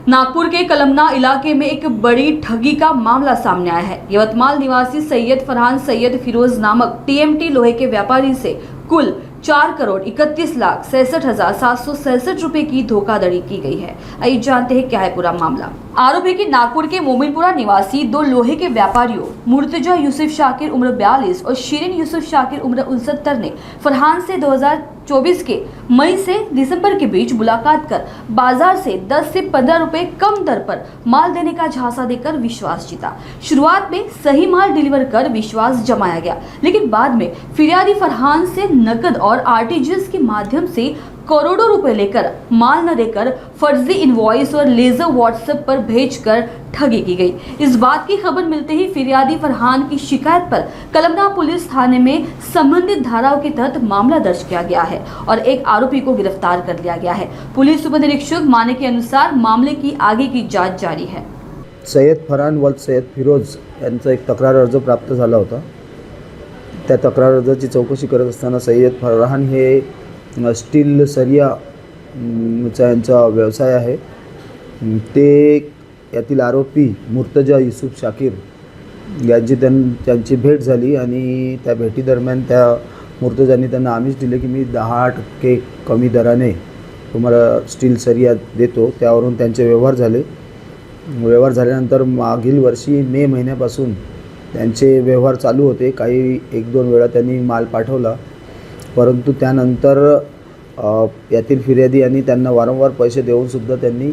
नागपुर के कलमना इलाके में एक बड़ी ठगी का मामला सामने आया है। यवतमाल निवासी सैयद फरहान सैयद फिरोज नामक टीएमटी लोहे के व्यापारी से कुल 4,31,67,767 रुपए की धोखाधड़ी की गई है। आइए जानते हैं क्या है पूरा मामला। आरोप है कि नागपुर के मोमिनपुरा निवासी दो लोहे के व्यापारियों मुर्तजा यूसुफ शाकिर उम्र 42 और शिरीन यूसुफ शाकिर उम्र 69 ने फरहान से 2024 के मई से दिसंबर के बीच मुलाकात कर बाजार से 10 से 15 रुपए कम दर पर माल देने का झांसा देकर विश्वास जीता। शुरुआत में सही माल डिलीवर कर विश्वास जमाया गया, लेकिन बाद में फिरियादी फरहान से नकद और आरटीजीएस के माध्यम से करोड़ों रुपए लेकर माल न देकर फर्जी इनवॉइस और लेजर व्हाट्सएप पर भेजकर ठगी की गई। इस बात की खबर मिलते ही फिरियादी फरहान की शिकायत पर कलमना पुलिस थाने में संबंधित धाराओं के तहत मामला दर्ज किया गया है और एक आरोपी को गिरफ्तार कर लिया गया है। पुलिस उप निरीक्षक माने के अनुसार मामले की आगे की जांच जारी है। सैयद फरहान वल्द सैयद फिरोज यांचा एक तक्रार अर्ज प्राप्त झाला होता। त्या तक्रार अर्जाची चौकशी करत असताना सैयद फरहान हे स्टील सरिया यांचा व्यवसाय आहे। ते यातील आरोपी मुर्तजा यूसुफ शाकिर यांची त्यांची भेट झाली आणि त्या भेटीदरम्यान त्या मुर्तजांनी त्यांना आमिष दिले की मी 10% कमी दराने तुम्हाला स्टील सरिया देतो। त्यावरून त्यांचे व्यवहार झाले। व्यवहार झाल्यानंतर मागील वर्षी मे महिन्यापासून त्यांचे व्यवहार चालू होते। काही 1-2 वेळा त्यांनी माल पाठवला, परंतु त्यानंतर यातील फिर्यादी यांनी त्यांना वारंवार पैसे देऊनसुद्धा त्यांनी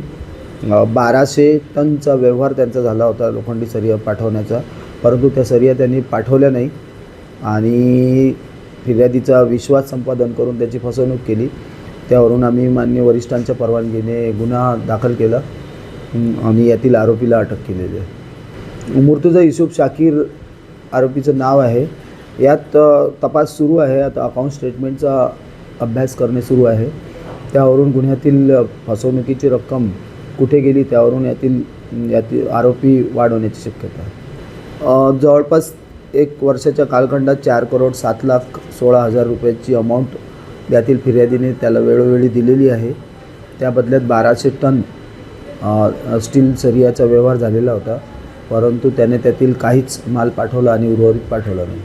1200 टनचा व्यवहार त्यांचा झाला होता लोखंडी सरिया पाठवण्याचा, परंतु त्या सरिया त्यांनी पाठवल्या नाही आणि फिर्यादीचा विश्वास संपादन करून त्याची फसवणूक केली। त्यावरून आम्ही मान्य वरिष्ठांच्या परवानगीने गुन्हा दाखल केला आणि यातील आरोपीला अटक केलेली आहे। मुर्तजा यूसुफ शाकिर आरोपीचं नाव आहे। यात तपास सुरू आहे। आता अकाउंट स्टेटमेंटचा अभ्यास करणे सुरू आहे। त्यावरून गुन्ह्यातील फसवणुकीची रक्कम कुठे गेली त्यावरून यातील आरोपी वाढ होण्याची शक्यता आहे। जवळपास 1 वर्षाच्या कालखंडात 4,07,16,000 रुपयाची अमाऊंट यातील फिर्यादीने त्याला वेळोवेळी दिलेली आहे। त्या बदल्यात 1200 टन स्टील सरियाचा व्यवहार झालेला होता, परंतु त्याने त्यातील काहीच माल पाठवला आणि उर्वरित पाठवला नाही।